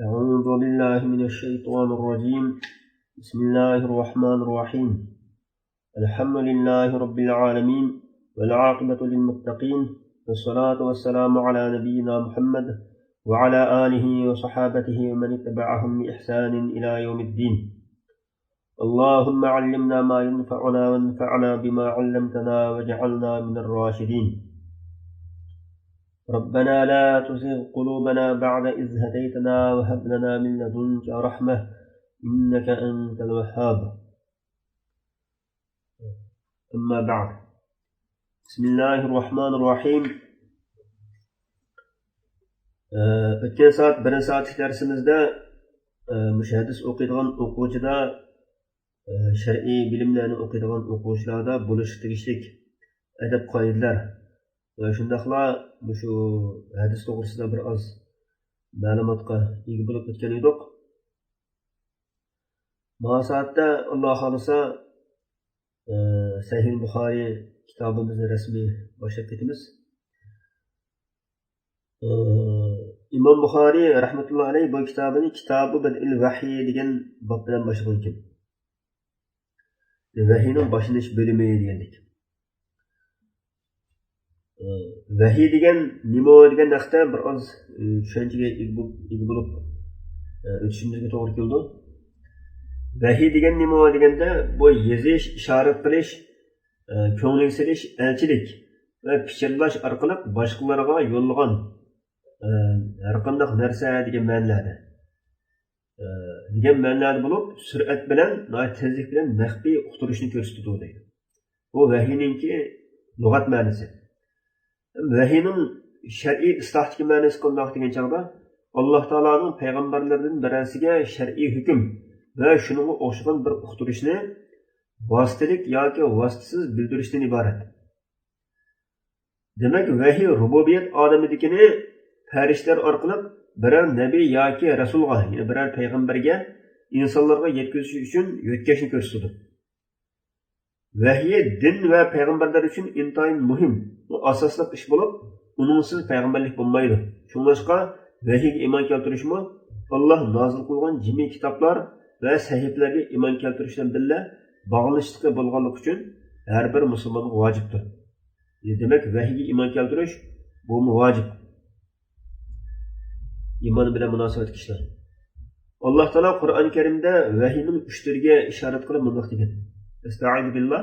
أعوذ بالله من الشيطان الرجيم. بسم الله الرحمن الرحيم. الحمد لله رب العالمين والعاقبة للمتقين والصلاة والسلام على نبينا محمد وعلى آله وصحابته ومن اتبعهم بإحسان إلى يوم الدين. اللهم علمنا ما ينفعنا وانفعنا بما علمتنا واجعلنا من الراشدين. ربنا لا تزغ قلوبنا بعد إذ هديتنا وهب لنا من لدنك رحمة إنك أنت الوهاب. أما بعد. بسم الله الرحمن الرحيم. Ötken saat, birinci saatlik dersimizde müşahedis okuyduğun okuyucuda şer'i bilimlerini okuyduğun okuyucularda buluşuk tegişlik edep kayıtlar ve şundaqla şu hadis to'g'risida bir az ma'lumotga ega bo'lib o'tgan edik. Bu saatda Alloh xolisa Sahih Buxoriy kitobimizni rasmiy boshlab ketamiz. İmam Buxoriy rahmatullohi alayhi bu kitobini Kitobi Bad'il Vahiy degan bob bilan boshlagan ekan. Vahiyning boshlanish bo'limi degandik. Vahiy degan nima degan haqda bir oz tushunchaga ega bo'lib o'tishimizga to'g'ri keldi. Vahiy degan nima deganda bu yozish, ishorat qilish, ko'ngil silish, elchilik va fikrlash orqali boshqalarga yo'llagan har qanday narsa degan ma'noda. Degan ma'noda bo'lib, surat bilan, tezlik bilan maxfiy uqtirishni ko'rsatadi deydi. Bu vahiyninki lug'at ma'nosi. Vahiyning shar'iy islohdagi ma'nosi qanday degan chog'da Alloh taoloning payg'ambarlaridan birasiga shar'iy hukm va shunga o'xshagan bir uqtirishni vositalik yoki vositasiz bildirishdan iborat. Demak, vahiy rububiyat olamidagini farishtalar orqali biror nabiy yoki rasulga, ya'ni biror payg'ambarga, insonlarga yetkazish uchun yo'tkashni ko'rsatadi. Vahiy din va payg'ambarlar uchun intayin muhim, bu asosli ish bo'lib, uningsiz payg'ambarlik bo'lmaydi. Shuningdek, vahiyga iymon keltirishmi Alloh nozil qilgan jami kitoblar va sahiflarga iymon keltirishdan birga bog'lanishlikka bo'lganligi uchun har bir musulmonga vojibdir. Demak, vahiyga iymon keltirish bu vojib. İman bilan munosabat kishilar. Alloh taolo Qur'oni Karimda vahiyning 3 turiga ishorat qilib bunday degan. Estaizu billah.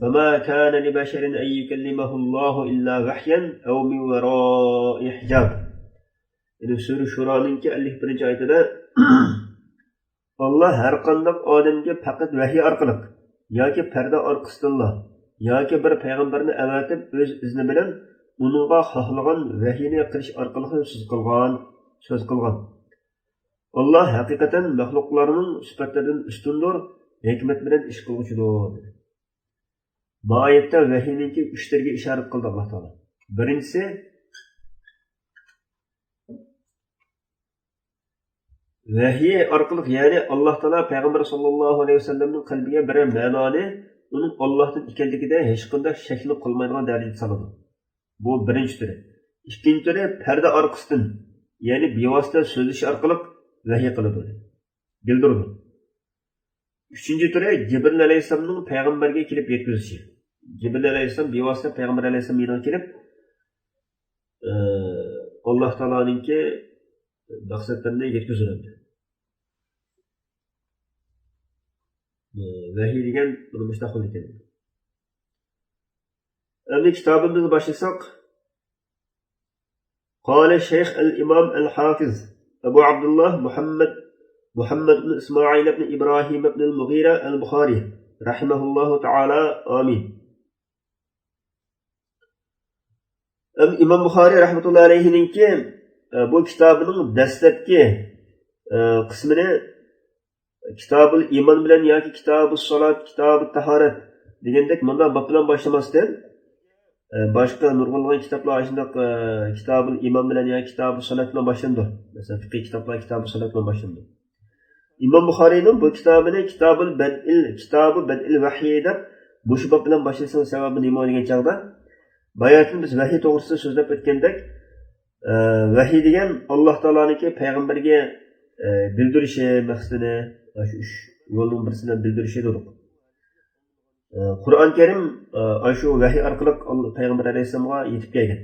فَمَا كَانَ لِبَشَرٍ أَن يُكَلِّمَهُ اللَّهُ إِلَّا وَحْيًا أَوْ مِنْ وَرَاءِ حِجَابٍ. Yani Sure Şura'nınki 51. ayetida Allah her qanday odamga faqat vahiy orqali yoki parda orqasidan yoki bir payg'ambarni avatib o'z izni bilan uningga xohlagan vahiyni qilish orqali so'z qilgan. Allah haqiqatan maxluqlarning sifatlaridan ustundir, hikmat bilan ish qiluvchidir. Bu oyatda vahiyninki 3 turga ishorat qildi Alloh taolo. Birinchisi vahiy orqali, ya'ni Alloh taolo payg'ambar sollallohu alayhi vasallamning qalbiga bir ma'noni uning Allohdan ekanligida hech qanday shakli qolmaydigan darajada soladi. Bu birinchi turi. Ikkinchi turi parda orqasidan, ya'ni bevosita so'zlash orqali vahiy qiladi, bildiradi. Uchinchi turi Jibril alayhisolamning payg'ambarga kelib yetkazishi. Jibril alayhisolam bevosita payg'ambar alayhisolam yanına kelib Alloh taoloninki maqsadlarini yetkazadi. Vahiy degan buni mustaqil ekan. Endi kitobimizni boshlasak, قال الشيخ الإمام الحافظ أبو عبد الله محمد بن إسماعيل بن إبراهيم بن المغيرة البخاري رحمه الله تعالى آمين. İmam Buxoriy rahmetullahi alayhininki bu kitobining dastlabki qismini Kitabul iymon bilan yoki Kitabus salat, Kitabut tahorat degandek bunday bob bilan boshlamasdan boshqa nurg'unlagan kitoblar shunday Kitabul iymon bilan yoki Kitabus salat bilan boshlandi. Masalan, fiqh kitoblar Kitabus salat bilan boshlandi. İmam Buxoriyning bu kitobini Kitobi Bad'il Vahiy deb bu bob bilan boshlashning sababi nima degan chog'da bayatın biz vahiy to'g'risida so'zlab o'tgandek, vahiy degan Alloh taoloning payg'ambarga bildirishi maqsadini shu uch yo'lning birisidan bildirishi dedik. Qur'on Karim shu vahiy orqali payg'ambar alayhissalomga yetib kelgan.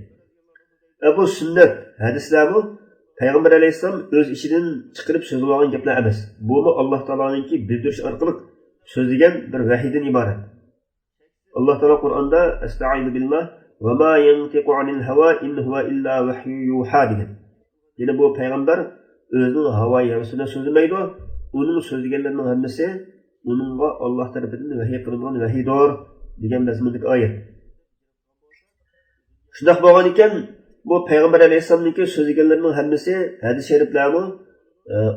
Bu sunnat hadislarmi payg'ambar alayhissalom o'z ishidan chiqarib so'zlab olgan gaplar emas. Bu Alloh taoloninki bildirish orqali so'zlagan bir vahiydan iborat. Alloh taolo Qur'onda Estaizu billah va ma yantiqu anil hawa in huwa illa vahyu yuha degan. Yine bu payg'ambar o'zining havo havosidan so'zlamaydi. Uning so'zlaganlarining hammasi uningga Alloh tarafidan vahiy qilingan vahiydir degan mazmundagi oyat. Shunday bo'lgan ekan, bu payg'ambar alayhissalomning so'zlaganlarining hammasi hadis shariflarmi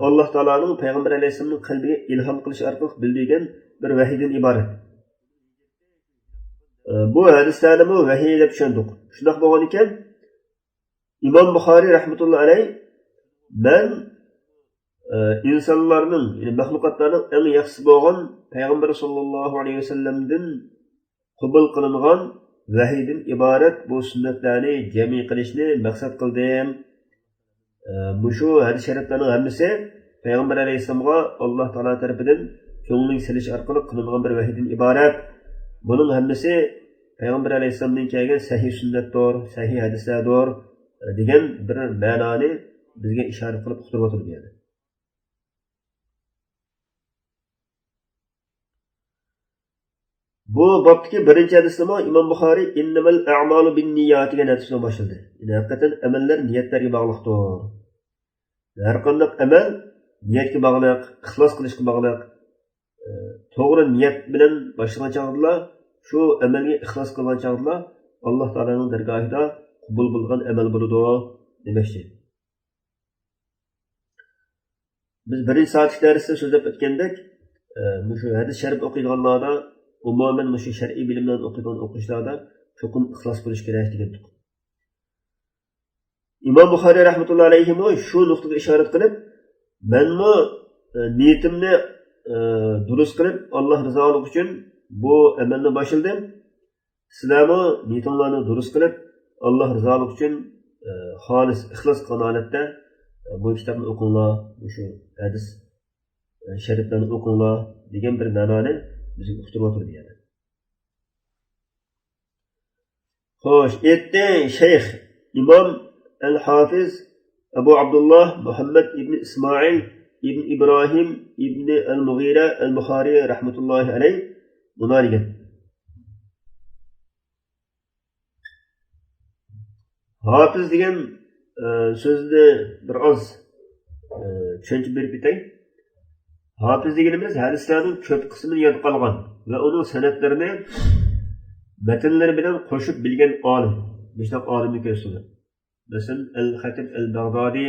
Alloh taoloning payg'ambar alayhissalomning qalbiga ilhom qilish orqali bildirgan bir vahiydan iborat. Bu hadislarni vahiy deb tushundik. Shunday bo'lgan ekan, İmam Buxoriy rahmatullohi alayh ben insonlarning, ya'ni maxluqotlarning eng yaxshisi bo'lgan payg'ambar sollallohu alayhi vasallamdan qabul qilingan vahiydan iborat bu sunnatlarni jami qilishni maqsad qildim. Bu shu hadis shariflarning hammasi payg'ambar alayhissalomga Alloh taolo tarafidan ko'ngilning silish orqali qilingan bir vahiydan iborat. Buning hammasi payg'ambar alayhissalomdan kelgan sahih sunnatdir, sahih hadislardir degan bir ma'noni bizga ishorat qilib uqtirib o'tirdi yani. Bu bobdagi birinchi hadisda İmam Buxoriy innamal a'malu binniyat degan hadisdan boshladi. Ya'ni haqiqatan amallar niyatlarga bog'liqdir. Har qanday amal niyatga bog'liq, ixlos qilishga bog'liq. To'g'ri niyat bilan boshlangan chog'da shu amalga ixlos qilgan chog'da Alloh taolaning dargohida qabul bo'lgan amal bo'ladi demoqchi. Biz birinchi soat darsida so'zlab o'tgandek, shu hadis sharif o'qiydiganlarda, umuman shu shar'iy bilimlarni o'qigan o'quvchilarda cho'qim ixlos bo'lish kerak degandik. İmam Buxoriy rahmatullohi alayhi shu nuqtaga ishorat qilib, menmi niyatimni durust qilib Alloh rizoligi uchun bu amalni boshladim. Sizlarmi niyatinglarni durust qilib Alloh rizoligi uchun xolis ixlos qilgan holatda bu kitobni o'qinglar, shu hadis shariflarni o'qinglar degan bir ma'noni bizga uqtirib o'tirdi yani. Xo'sh, endi shayx imom al-Hafiz Abu Abdullah Muhammad ibn Ismoil ibn İbrahim ibn al-Mughira al-Buxoriy rahmatullohi alayh buni degan. Hafiz degan so'zni bir oz tushuntirib berib ketay. Hafiz deganimiz hadislarning ko'p qismini yod qolgan va uning san'atlarini matnlari bilan qo'shib bilgan olim. Bishnoq olimni ko'rsatadi. Masalan, Al-Khatib al-Baghdadi,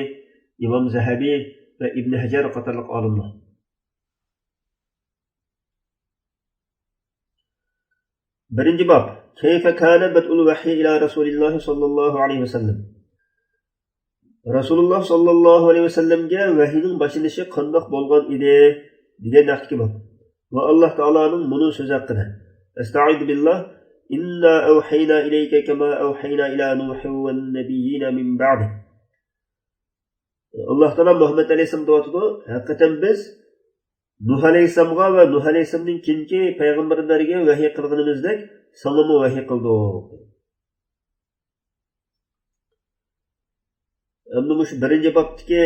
İmam Zahabi ve İbn Hajar qatorliq olimlar. Birinchi bob. Kayfa kana bad'ul vahyi ila Rasulilloh sallallohu alayhi vasallam. Rasululloh sallallohu alayhi vasallamga vahiyning boshlanishi qandoq bo'lgan edi degan naqdki bor. Va Alloh taoloning buni so'zi haqida. Estaizu billah inna awhayna ilayka kama awhayna ila Nuh wan nabiyyin min ba'di. Alloh taolo Muhammad alayhisalom deyotdi, haqiqatan biz Nuh alayhisalomga va Nuh alayhisalomning keyingi payg'ambarlarga vahiy qilganimizdek sanamı vahiy qildik. Endi shu birinchi bobdagi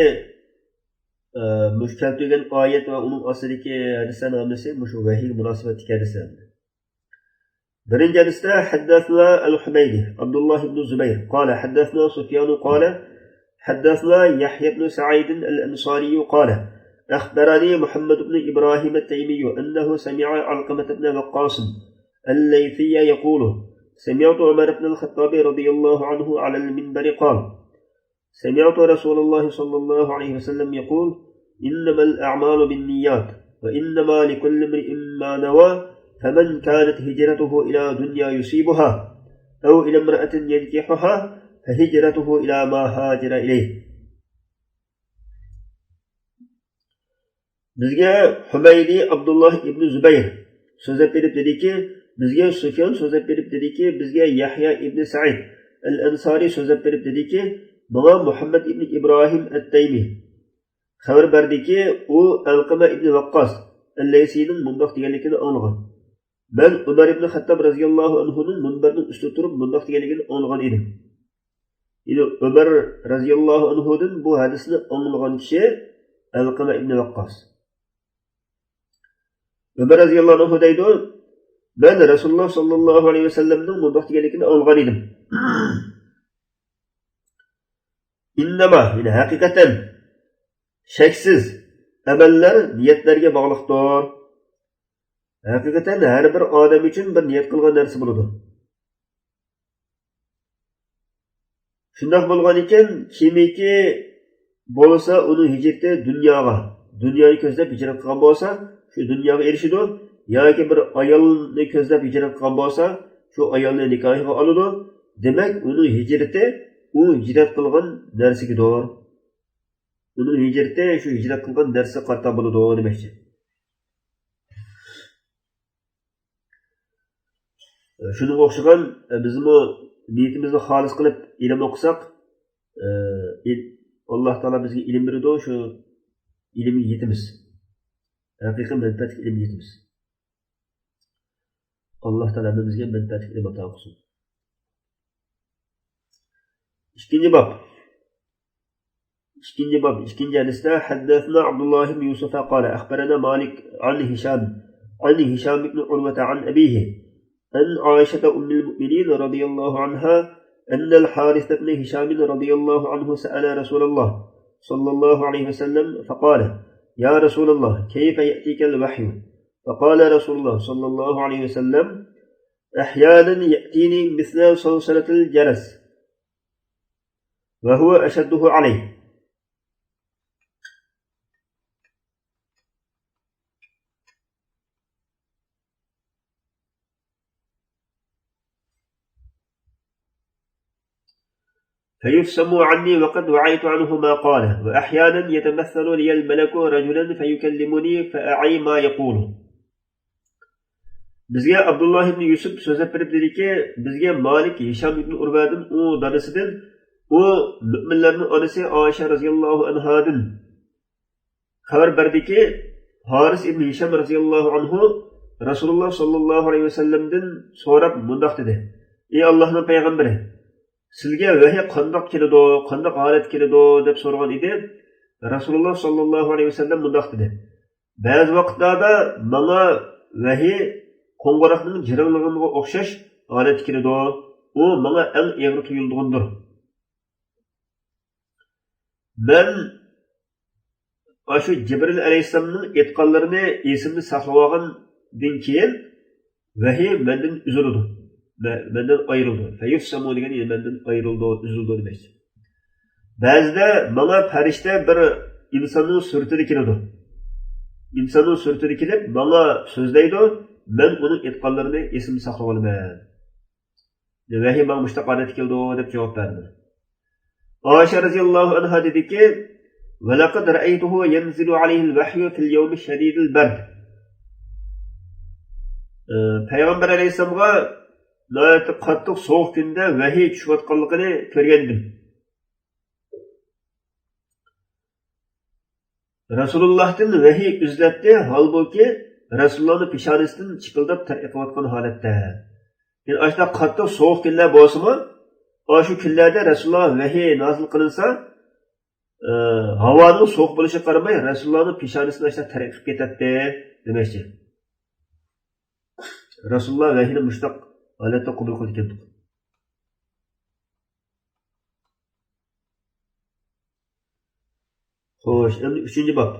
keltirilgan oyat va uning ostidagi hadislarning hammasi shu vahiy munosabatli hadislar. Birinchi hadisda haddathna al-Humaydi Abdullah ibn Zubayr qala haddathna Sufyan qala haddathna Yahya ibn Sa'id al-Ansari qala أخبرني محمد بن إبراهيم التيمي أنه سمع علقمة بن وقاص الليثي يقول سمعت عمر بن الخطاب رضي الله عنه على المنبر قال سمعت رسول الله صلى الله عليه وسلم يقول إنما الأعمال بالنيات وإنما لكل امرئ ما نوى فمن كانت هجرته إلى دنيا يصيبها أو إلى امرأة ينكحها فهجرته إلى ما هاجر إليه. Bizga Humaydi Abdullah ibn Zubayr so'zlab berib dediki, bizga Sufyon so'zlab berib dediki, bizga Yahya ibn Sa'id al-Ansari so'zlab berib dediki, bana Muhammad ibn İbrahim at-Taymi xabar berdiki, u Alqama ibn Vaqqos al-Laysiyning mundoq deganligini anglagan. Ben Umar ibn Xattob radhiyallohu anhuning munbarning ustida turib mundoq deganligini anglagan edim. Yine Umar radhiyallohu anhudan bu hadisni anglagan kishi Alqama ibn Vaqqos. Umar radhiyallohu anhu deydi, ben Rasululloh sallallohu alayhi vasallamning mundoq deganligini anglagan edim. İnnama, yine hakikaten şeksiz ameller niyetlerge bağlıqdır. Hakikaten her bir adam için bir niyet kılgan narsa buludu. Şundak bolgan iken kimiki bolsa onun hicreti dünyayı közlep hicret kılgan bolsa şu dünyaga erişidi, yoki bir ayolni közlep hicret kılgan bolsa şu ayolni nikohiga oladi. Demek onun hicreti u hicret kılgan narsigidir. Onun hicreti şu hicret kılgan narsa qarta buludu demekçi. Şunun o'xshagan bizmi niyetimizni xolis qilib ilm o'qisak, Alloh taolo bizga ilm beradi, shu ilmga yetimiz. Haqiqiy manfaatli ilmga yetimiz. Alloh taolo bizga manfaatli ilm ato qilsin. İkinci bab, ikinci hadisda haddathna Abdullah ibn Yusuf qala akhbarana Malik an Hisham ibn Urwa an abihi an Aisha أم المؤمنين رضي الله عنها أن الحارث بن هشام رضي الله عنه سأل رسول الله صلى الله عليه وسلم فقال يا رسول الله كيف يأتيك الوحي؟ فقال رسول الله صلى الله عليه وسلم أحيانا يأتيني مثل صلصلة الجرس وهو أشده عليه. فيفسم عني وقد وعيت عنه ما قاله وأحيانا يتمثل لي الملك رجلا فيكلمني فأعي ما يقول. Bizge Abdullah ibn Yusuf sözlep verip dedi ki, bizge Malik Hisham ibn Urva'dan o dadısıdır, o müminlerin anası Aişe radıyallahu anhadan haber verdi ki, Haris ibn Hisham radıyallahu anhu Resulullah sallallahu aleyhi ve sellem'den sorab mundaq dedi. Ey Allah'ın peygamberi, sizge vahiy qandoq keladi, qandoq holat keladi deb so'ragan edi. Rasululloh sallallohu alayhi vasallam mundaq dedi. Ba'zi vaqtlarda menga vahiy qo'ng'iroqning jiringlig'iga o'xshash holat keladi. U menga eng og'ir tuyuldigandir. Men shu Jibril alayhissalomning aytganlarini esimda saqlab olgandan keyin vahiy mendan uziladi. Benden ayrıldı. Feyufsamu degani benden ayrıldı, üzüldü demek. Ba'zida bana farishta bir insonning suratida keladi. İnsonning suratida kelib, bana so'zlaydi, men uning aytganlarini esimda saqlab olaman. Vahiy menga mushtaq holat keldi deb javob berdi. Oysha radhiyallohu anha dediki, "Va laqad ra'aytuhu yanzilu alayhi al-wahyu fil yawm shadid al-bard." Payg'ambar alayhisolamga qattiq soğuk günde vahiy tushayotganligini ko'rgandim. Rasulullah'tan vahiy uzlatdi, holbuki Rasulullahning peshonasidan chiqildab tarqayotgan holatda. Yani ashta qattiq soğuk kunlar bo'lsa-mu, shu kunlarda Rasululloh vahiy nozil qilinsa, havoning so'q bo'lishiga qaramay Rasulullahning peshonasidan ashta tarqayib ketadi demoqchi. Rasululloh vahiyni mushtaq holatda qabul qilib keldi. Xo'sh, endi 3-bab.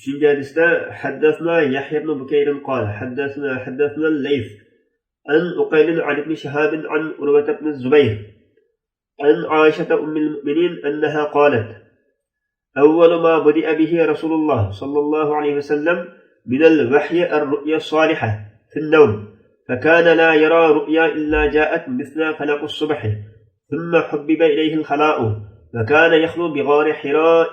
3-hadisda haddathna Yahya ibn Bukayr qala haddathna al-Layth an Uqayl an ibn Shihab an Urwa ibn Zubayr an Aisha umm al-mu'minin annaha qalat أول ما بدأ به رسول الله صلى الله عليه وسلم من الوحي الرؤيا الصالحة في النوم فكان لا يرى رؤيا إلا جاءت مثل فلق الصبح ثم حبب إليه الخلاء فكان يخلو بغار حراء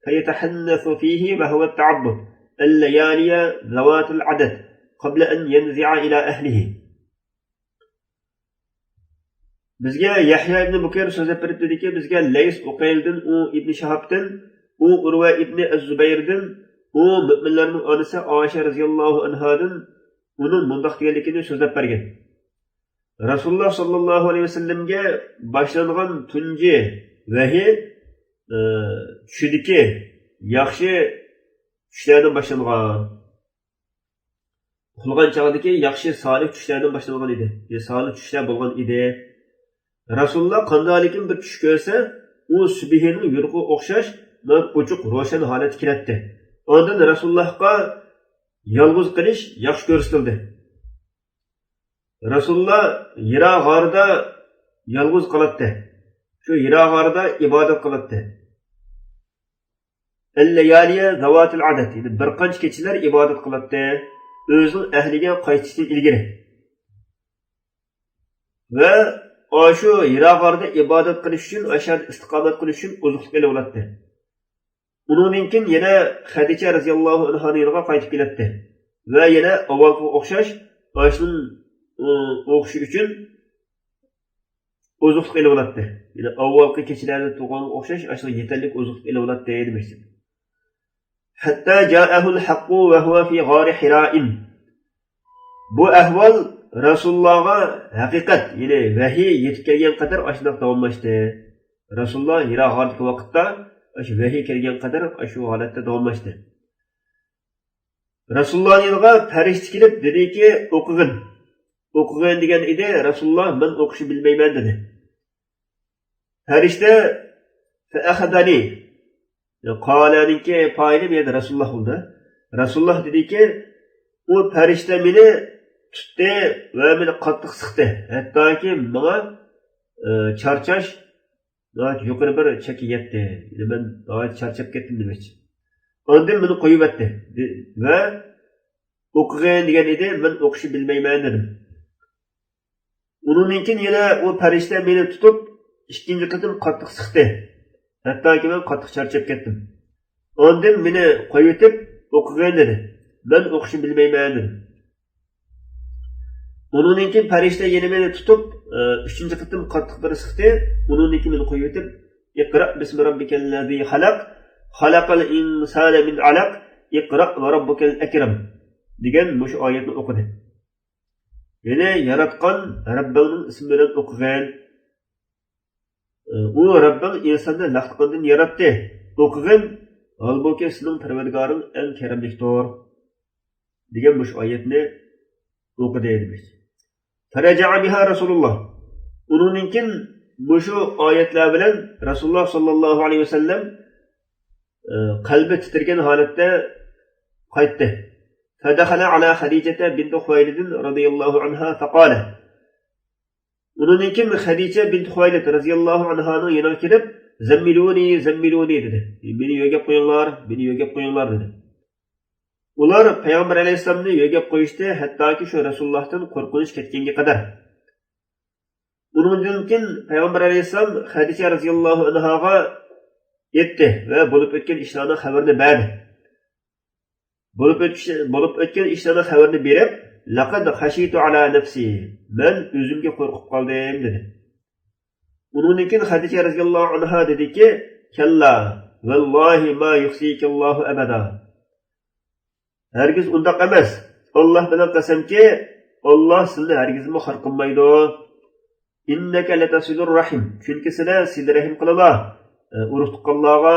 فيتحنث فيه وهو التعبد الليالي ذوات العدد قبل أن ينزع إلى أهله. Bizga Yahya ibn Bukayr so'zlab beribdiki, bizga Lays Uqayldan u ibn Shahabdan u Urva ibn Az-Zubayr'dan, u müminlarning onasi Oysha radhiyallohu anhadan uning bundoq deganligini so'zlab bergan. Rasululloh sallallohu alayhi vasallamga boshlangan tunji vahiy tushidiki yaxshi tushlardan boshlangan. Uxlagan chog'dagi yaxshi solih tushlardan boshlangan edi. Solih tushlar bo'lgan edi. Rasululloh qandoqlikin bir tush ko'rsa, u subhining yurqi o'xshash ochiq ro'shan holatga kiradi. Ondan Rasulullohga yolg'iz qilish yaxshi ko'rsatildi. Rasululloh Hiro g'orida yolg'iz qoladi. Shu Hiro g'orida ibodat qiladi. El-layaliya zavatil adat, bir qancha kechalar ibodat qiladi. O'zining ahliga qaytishdan ilgari. Va shu Hiro g'orida ibodat qilish uchun, ashar istiqomat qilish uchun oziqlik olib oladi. Undan keyin yana Xadija radhiyallohu anhaning yoniga qaytib keladi. Va yana avvalga o'xshash ashning o'qishi uchun oziqlik olib oladi. Ya'ni avvalgi kechalarda tug'anga o'xshash ashning yetarli oziqlik olib oladi demoqchi. Hatta ja'ahul haqqu va huwa fi g'ori Hira'in. Bu ahvol Rasulullohga haqiqat, ya'ni vahiy yetib kelgan qadar ashundoq davomlashdi. Rasululloh Hiro g'oridagi vaqtda shu vahiy kelgan qadar shu holatda davomlashdi. Rasulullohning yoniga farishta kelib dediki, o'qig'in. O'qig'in degan edi. Rasululloh men o'qishni bilmayman dedi. Farishta fa akhadani Qalaninki fayli berdi Rasululloh bo'ldi. Rasululloh dediki, u farishta meni tutdi va meni qattiq siqdi. Hattoki menga charchash yuqori bir cheki yetdi. Men charchab ketdim demoqchi. Ondan meni qo'yib etdi va o'qig'in degan edi, men o'qishni bilmayman dedim. Undan keyin yana u farishta meni tutib ikkinchi qatim qattiq siqdi. Hattoki men qattiq charchab ketdim. Ondan meni qo'yib etib o'qig'in dedi. Men o'qishni bilmayman dedim. Undan keyin farishta yana meni tutib uchinchi qatim qattiq bir siqdi. Undan keyin meni qo'yib etib iqra bismi robbikallazi xalaq xalaqal insana min alaq iqra va robbukal akram degan shu oyatni o'qidi. Ya'ni yaratgan Rabbingning ismi bilan o'qig'in. U Rabbing insonni laqtqandan yaratdi. O'qig'in, holbuki sizning Parvardigoring eng karamlikdir degan bu oyatni o'qidi demiş. Faraja'a biha Rasululloh. Undan keyin bu shu oyatlar bilan Rasululloh sallallohu alayhi vasallam qalbi titirgan holatda qaytdi. Fadakhala ala Xadija bint Xuvaylid radhiyallohu anha faqala. Undan keyin Xadija bint Xuvaylid radhiyallohu anhaning yoniga kelib, "Zammiluni" dedi. "Meni yo'gab qo'yinglar, meni yo'gab qo'yinglar" dedi. Ular Payg'ambar alayhisolamni yo'gab qo'yishdi, hattoki shu Rasulullohdan qo'rqinish ketganga qadar. Undan keyin Payg'ambar alayhisolam Xadija radhiyallohu anhaga yetdi va bo'lib o'tgan ishlarning xabarini berdi. Bo'lib o'tgan ishlarning xabarini berib, "Laqad khashitu ala nafsi" men o'zimga qo'rqib qoldim dedi. Undan keyin Xadija radhiyallohu anha dediki, "Kalla, vallohi ma yuhsikallohu abada." Hergiz undaq emas. Alloh bilan qasamki, Alloh sizni hergizmi xor qilmaydi. Innaka latasilur rahim. Chunki sizlar sil rahim qilinglar. Urug' tuqqanlarga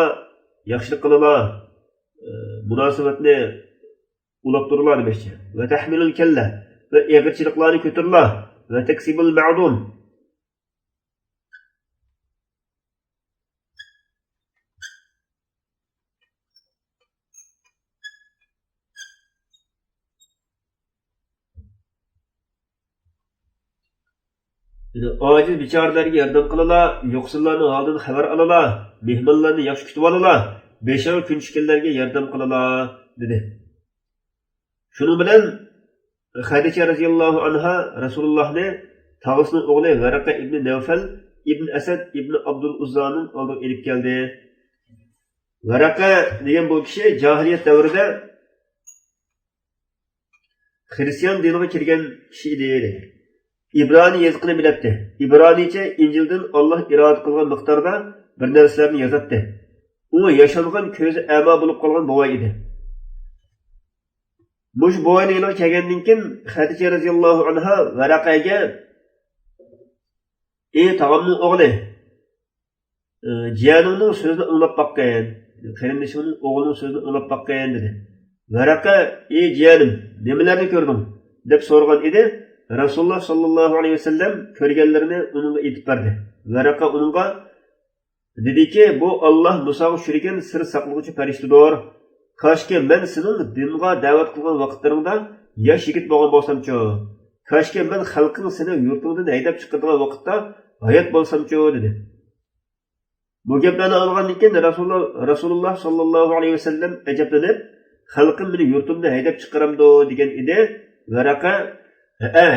yaxshilik qilinglar. Munosabatni ulab turinglar demoqchi. Va tahmilul kalla va eg'irchiliklarni ko'taringlar va taksibul ma'dum. Aciz bicharalarga yordam qilinglar, yo'qsillarning holidan xabar olinglar, mehmonlarni yaxshi kutib olinglar, beshar kunchikinlarga yordam qilinglar dedi. Shuning bilan Xadija radhiyallohu anha Rasulullohni tog'asining o'g'li Varaqa ibn Nawfal ibn Asad ibn Abdul Uzzaning oldiga elib keldi. Varaqa degan bu kishi jahiliyat davrida Xristian diniga kirgan kishi edi. İbrani yazıqını biletdi. İbranice İncil'den Allah irade qilgan miqdorda bir narsalarni yozatdi. u yaşalgan ko'zi amo bo'lib qolgan bovoy edi. Mush bovoyni yana kelgandan keyin Xadija radhiyallohu anha Varaqaga tog'amning o'g'li jiyanimning so'zini anglab boqqan, qarindishimning o'g'lining so'zini anglab boqqan dedi. Varaqa, jiyanim, nimalarni ko'rding deb so'ragan edi. Rasululloh sallallohu alayhi vasallam ko'rganlarini unga aytib berdi. Varaqa unga dediki, bu Alloh Musoga tushirgan sir saqlovchi farishtadir. Koshki men sening dinga da'vat qilgan vaqtlaringda yosh yigit bo'lgan bo'lsam-chi, koshki men xalqing seni yurtingdan haydab chiqargan vaqtda hayot bo'lsam-chi dedi. Bu gaplarni olgandan keyin Rasululloh sallallohu alayhi vasallam ajablanib, xalqim meni yurtimdan haydab chiqaramdi degan edi. Varaqa,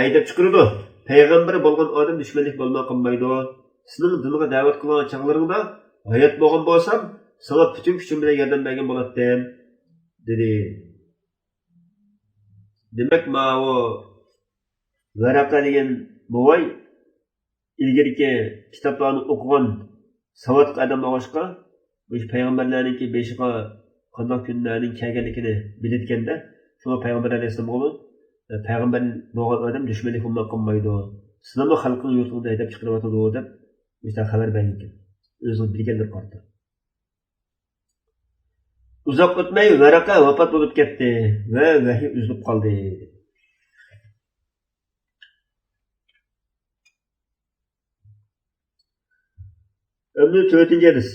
haydab chiqirdi. Payg'ambar bo'lgan odam dushmanlik bo'lmay qolmaydi. Sening dinga da'vat qilgan chaqlaringda hayot bo'lgan bo'lsam, sana bütün kuchim bilan yordam bergan bo'lardim dedi. Demak, o Varaqa degan bovoy ilgirki kitoblarni o'qigan savodli odam bo'lg'achqa, bu payg'ambarlarningki beshiga qanday kunlarning kelganligini biladigan-da. Shunga payg'ambar alayhisalom payg'ambar bo'lgan odam dushmanlik qilmay qolmaydi. Sizlarni xalqning yurtida haydab chiqaryotdi deb bizga xabar bergan ekan. O'zini bilganlar qarta. Uzoq o'tmay Varaqa vafot bo'lib ketdi va vahiy uzilib qoldi. Endi 4-hadis.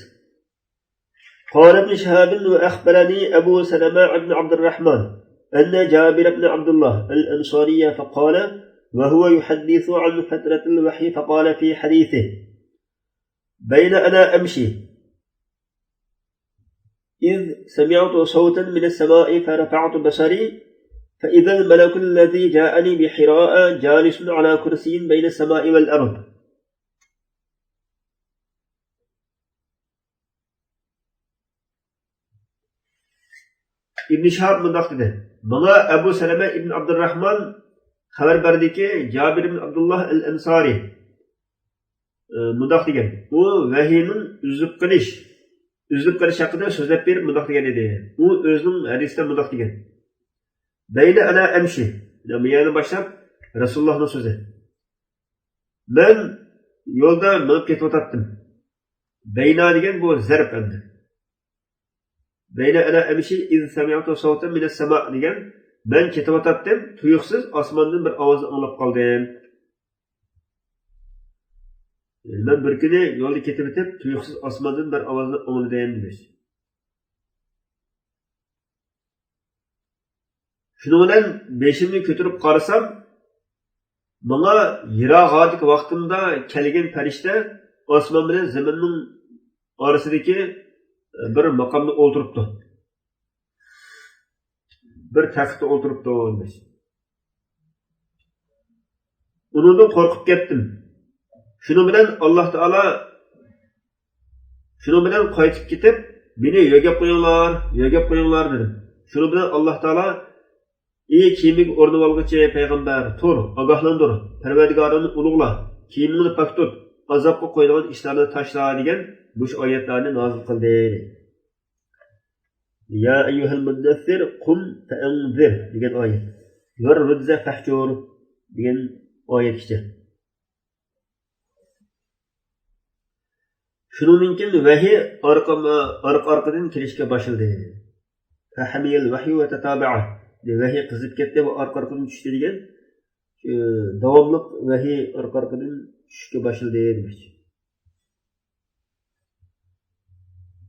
قال ابن شهاب وأخبرني أبو سلمة بن عبد الرحمن أن جابر بن عبد الله الأنصاري فقال وهو يحدث عن فترة الوحي فقال في حديثه بين أنا أمشي إذ سمعت صوتا من السماء فرفعت بصري فإذا الملك الذي جاءني بحراء جالس على كرسي بين السماء والأرض. İbn Şahab mundaq dedi. Bana Ebu Seleme İbn Abdurrahman xabar berdiki, Cabir ibn Abdullah el-Ensari mundaq degan. U vahiyning uzib qilish haqida so'zlab berib mundaq degan edi. U o'zining hadisida mundaq degan. Bayna ana amshi. Yani boshlab Rasulullohning so'zi. Men yo'lda minib ketib o'tirdim. Bayna degan bu zarb endi. Bayna ana amshi iz sami'tu sawtan min as-sama' degan. Men ketib o'tirdim, tuyuqsiz osmondan bir ovozni anglab qoldim. Ben bir kuni yo'lda ketib o'tib, tuyuqsiz osmondan bir ovozni angladim demiş. Shuning bilan beshimni ko'tarib qarasam, menga yiroq vaqtimda kelgan farishta osmon bilan zaminning orasidagi bir maqomda o'tiribdi. Bir taxtda o'tiribdi demiş. Undan qo'rqib ketdim. Şunu bilen Allah Teala şunu bilen qaytib ketib, beni yögep qo'yinglar dedim. Şunu bilen Allah Teala kiyimini o'rnib olg'uchi payg'ambar, tur, ogohlantir, Parvardigorini ulug'la, kiyimini pok tut, azobga qo'yadigan ishlarni tashla degan bu oyatlarni nozil qildi. Ya ayyuhal muddaththir qum fa'anzir degan oyat. Var rudza fahjur degan oyat işte. Shuningkin vahiy orqa-orqadan kelishga boshladi. Fahamiyal vahyu va tataba'a. Vahiy qizib ketdi va orqa-orqadan tushdi degan davomli vahiy orqa-orqadan tushishga boshladi demoqchi.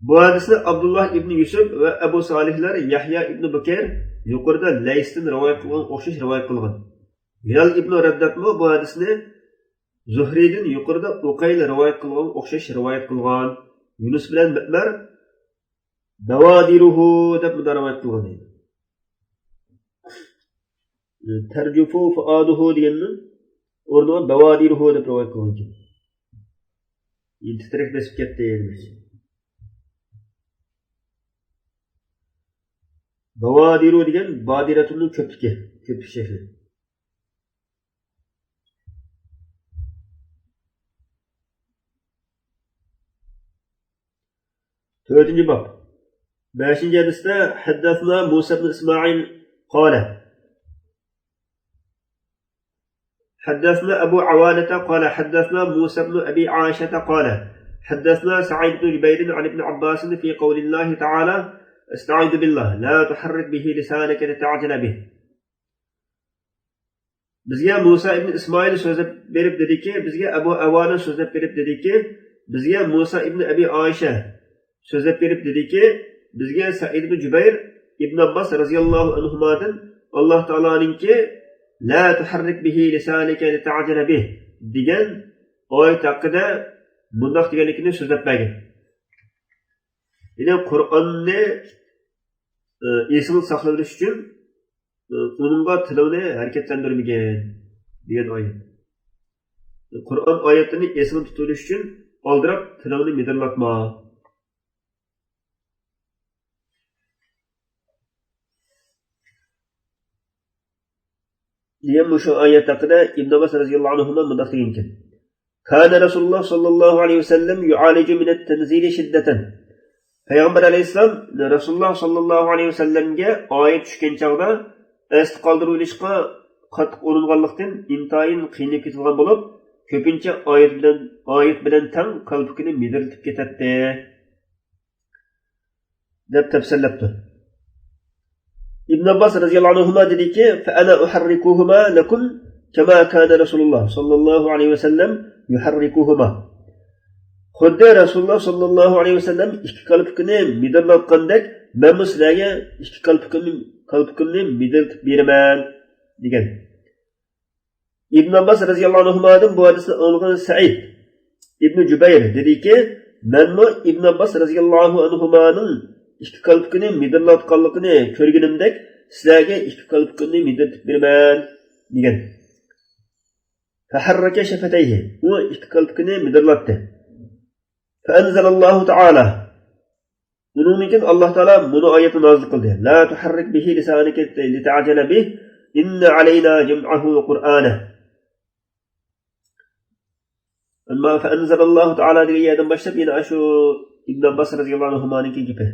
Bu hadisni Abdullah ibn Yusuf va Abu Salihlar Yahya ibn Bukayr yuqorida Laysdan rivoyat qilgan o'xshash rivoyat qilgan. Hilal ibn Raddadmi bu hadisni Zuhriydan yuqorida Uqayl rivoyat qilgan o'xshash rivoyat qilgan. Yunus bilan Ma'mar Bawadiruhu deb rivoyat qilgan edi. Tarjufu fuaduhu deganni o'rniga Bawadiruhu deb rivoyat qilgan ekan. Titrek besib ketdi demiş. Bawadiru degan badiratun ko'plik shakli. 4. bab. 5. hadisda haddathna Musa ibn Ismail qala حدثنا أبو عوانة قال حدثنا موسى بن أبي عائشة قال حدثنا سعيد بن جبير عن ابن عباس في قول الله تعالى استعيذ بالله لا تحرك به لسانك لتعجل به. Bizga Musa ibn Ismoil so'zlab berib dediki, bizga Abu Avana so'zlab berib dediki, bizga Musa ibn Abi Oysha so'zlab berib dediki, bizga Sa'id ibn Jubayr ibn Abbas radhiyallohu anhudan Alloh taoloninki la tuharrik bihi lisanaka lita'jala bih degan oyat haqida bundoq deganlikni so'zlab bergan. Ya'ni Qur'onni esini saqlash uchun uningga tilini harakatlantirmagan degan oyat. Qur'on oyatini esini tutish uchun oldirab tilini midirlatma. degan shu oyat haqida Ibn Abbas radhiyallohu anhu bundoq degan ekan. Kana Rasululloh sallallohu alayhi vasallam yu'aliju min at-tanzil shiddatan. Payg'ambar alayhisalom Rasululloh sallallohu alayhi vasallamga oyat tushgan chog'da asti qoldirilishga qattiq uringanlikdan intayin qiynalib ketgan bo'lib, ko'pincha oyat bilan tang qalbini midirtib ketadi deb tafsirlabdi. Ibn Abbas radhiyallohu anhu dediki, "Fa ana uharrikuhuma lakum kama kana Rasululloh sallallohu alayhi vasallam yuharrikuhuma." Xuddi Rasululloh sallallohu alayhi vasallam ikki qalbini midirlatgandek, men sizlarga ikki qalbimni midirtib beraman degan. Ibn Abbas radhiyallohu anhudan bu hadisni olgan Sa'id ibn Jubayr dediki, "Menmi Ibn Abbas radhiyallohu anhuning ikki qalbini midirlatganligini ko'rganimdek, sizlarga ikki qalbini midirtib beraman degan. Faharraka shafatayhi. U ikki qalbini midirlatdi. Fa anzalallohu ta'ala. Bunun için Allah Teala bunu ayeti nazil kıldı. La tuharrik bihi lisanike lita'jala bih. İnne aleyna cem'ahu Kur'aneh. Ama fa anzalallahu ta'ala diye yerden başlayıp yine şu İbn Abbas radıyallahu anh'ınki gibi.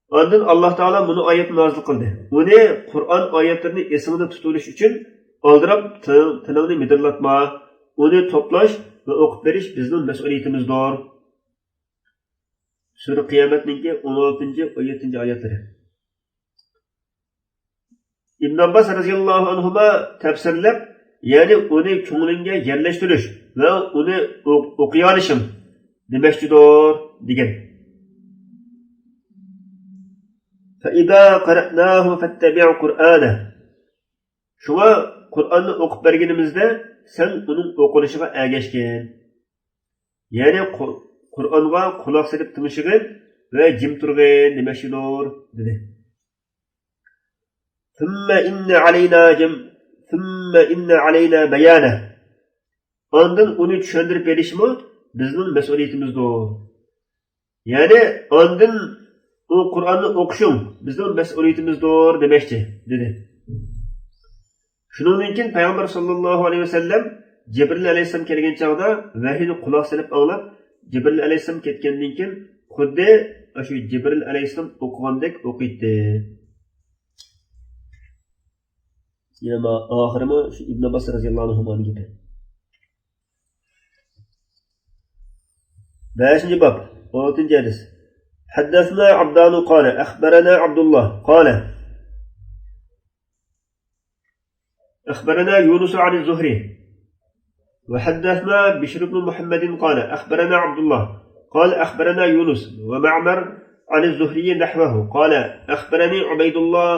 Ondan Allah Teala bunu ayet nazil kıldı. Bunu Kur'an ayetlerini esinde tutuluş için aldırıp tınavını midirlatma, onu toplaş ve okup veriş bizden mesuliyetimizdir. Sure Kıyamet'ninki 16-17 ayetleri. İbn Abbas radıyallahu anhuma tefsirlep, yani onu ko'nglinga yerleştiriş ve onu okuyalışım demekçidir degan. فَإِذَا قَرَأْنَاهُ فَاتَّبِعْ قُرْآنَهُ. Şuna Kur'an'ı okup bergenimizde sen onun okunuşuna ergeçkin. Yani Kur'an'a kulak serip tınışıgın ve jim turgın demekçidir dedi. ثُمَّ إِنَّ عَلَيْنَا بَيَانَهُ. Ondan onu düşündürüp verişimi bizim mesuliyetimizdir. Yani ondan o Kur'an'ı okuşun bizim mesuliyetimizdir demekçi dedi. Şunun için Peygamber sallallahu aleyhi ve sellem Cibril aleyhisselam kelgen çağda vahiyni kulak salib anlap Cibril aleyhisselam ketkendan keyin xuddi shu Cibril aleyhisselam o'qigandek o'qiydi. Yana oxirimi shu Ibn Abbas radhiyallohu anhu gibi. 5. bab 6. hadis. حدثنا عبدان قال أخبرنا عبد الله قال أخبرنا يونس عن الزهري وحدثنا بشر بن محمد قال أخبرنا عبد الله قال أخبرنا يونس ومعمر عن الزهري نحوه قال أخبرني عبيد الله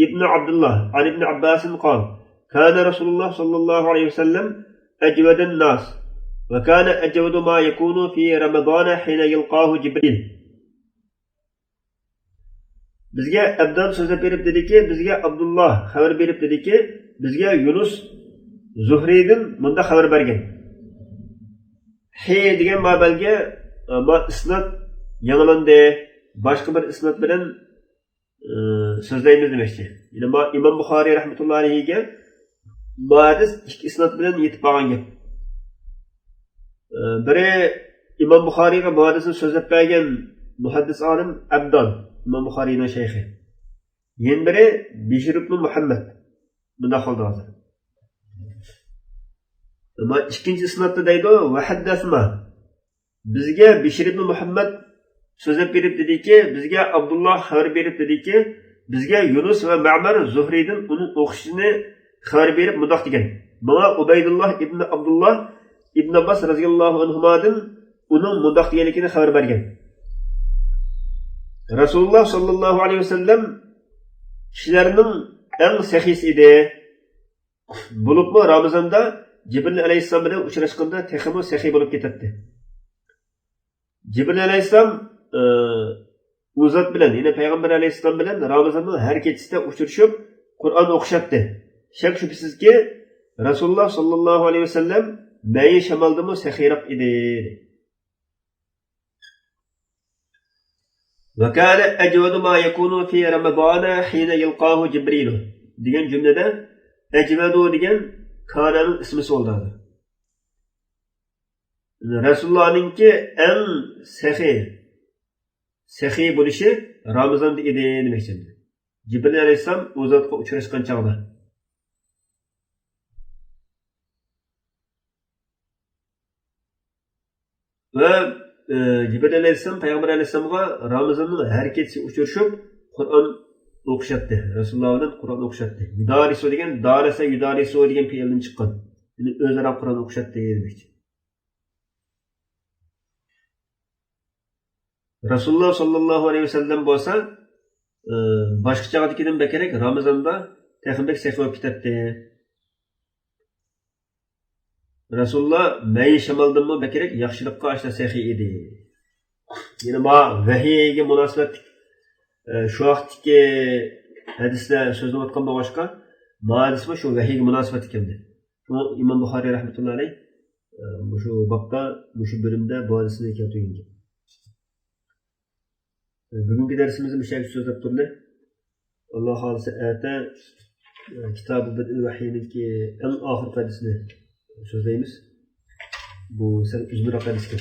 ابن عبد الله عن ابن عباس قال كان رسول الله صلى الله عليه وسلم أجود الناس وكان أجود ما يكون في رمضان حين يلقاه جبريل. Bizga Abdan so'zlab berib dediki, bizga Abdullah xabar berib dediki, bizga Yunus Zuhriydan bunda xabar bergan. He degan ma'balga isnat yanılandi, boshqa bir isnat bilan so'zlaymiz demoqchi. Ya'ni Imom Buxoriy rahmatullohi alayhiga bu hadis ikki isnat bilan yetib qolgan gap. Biri İmam Buxariyga bu hadisni so'zlab bergan muhaddis olim Abdon, İmam Buxariyning shayxi. Yana biri Bishr ibn Muhammad. Bunda qoldi hozir. Ama ikkinchi isnodda deydi va haddasma. Bizga Bishr ibn Muhammad so'zlab berib dediki, bizga Abdulloh xabar berib dediki, bizga Yunus va Ma'mar Zuhriydan uning o'qishini xabar berib mundoq degan. Bana Ubaydullah ibn Abdullah ibn Abbas radhiyallohu anhumadan uning mundoq deganligini xabar bergan. Rasululloh sallallohu alayhi vasallam kishilarning eng saxiysi edi. Bo'libmi Ramazonda Jibril alayhissalom bilan uchrashganda texmo saxiy bo'lib ketadi. Jibril alayhissalom u zot bilan, ya'ni payg'ambar alayhissalom bilan Ramazonning har kechasida uchrashib Qur'on o'qishatdi. Shak shubhisizki Rasululloh sallallohu alayhi vasallam mayi shamoldimi saxiyroq edi. Va kana ajwadu ma yakunu fi Ramazon hina yalqahu Jibril degan jumlada ajwadu degan kananing ismi bo'ldi. Rasulullohninki eng saxiy bo'lishi Ramazonda edi demoqchi. Jibril alayhissalom u zotga uchrashgan chog'da. Ve Cibril Aleyhisselam Peygamber Aleyhisselam'a Ramazan'ın her kechasi uchrashib Qur'on o'qishatdi. Rasululloh bilan Qur'on o'qishatdi. Yudarisu degan darasa yudarisu degan fe'ldan chiqqan. Ya'ni o'zaro Qur'on o'qishatdi demoqchi. Rasululloh sallallohu alayhi vasallam bo'lsa boshqa chog'dagidan bekerak Ramazonda texnik sahifa o'qib ketadi. Rasululloh mayi shamoldinmi bekerak yaxshilikqa ashta saxiy edi. Yine bu vahiyga munosabatli şu vaqtdagi hadislar so'zlab o'tgan boshqa hadismi shu vahiyga munosabat ekandi. İmam Buxoriy rahmatullohi alayh shu babda shu bo'limda bu hadisni keltirgan. Bugungi darsimizni shu so'zlab turdi. Alloh xolisa ata kitobi Bid'il Vahiyninki eng oxirgi hadisni so'zlaymiz. Bu sal uzunroq hadisdir.